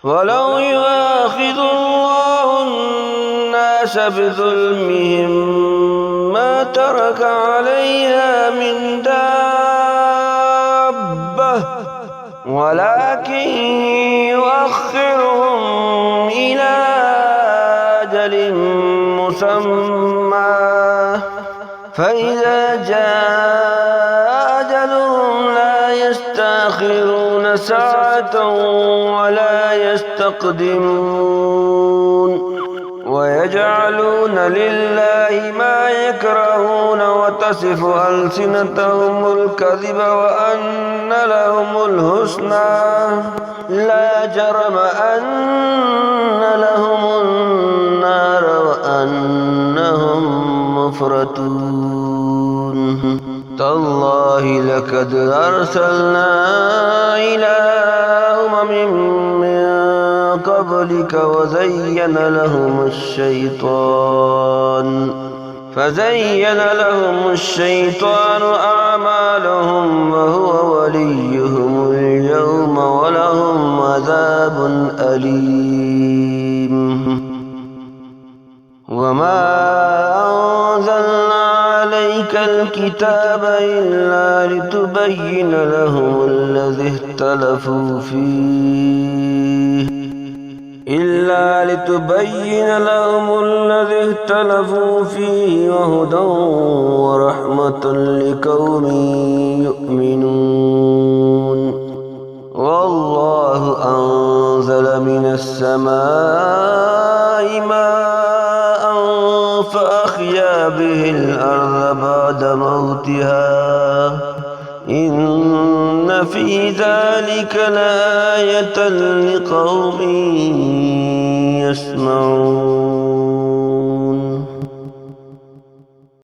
ولو يؤاخذ الله الناس بظلمهم ما ترك عليها من دابة ولكن يؤخرهم إلى أجل مسمى فإذا جاء أجلهم لا يستأخرون ساعة ولا يستقدمون ويجعلون لله ما يكرهون وتصف ألسنتهم الكذب وأن لهم الحسنى لا جرم أن لهم النار وأنهم مفرطون تالله لقد أرسلنا إلى أمم من قبلك فزين لهم الشيطان أعمالهم وهو وليهم اليوم ولهم عذاب أليم وما أنزلنا عليك الكتاب إلا لتبين لهم الذي اختلفوا فيه وهدى ورحمة لقوم يؤمنون والله أنزل من السماء ماء فأحيا به الأرض بعد موتها إن في ذلك لآية لقوم يسمعون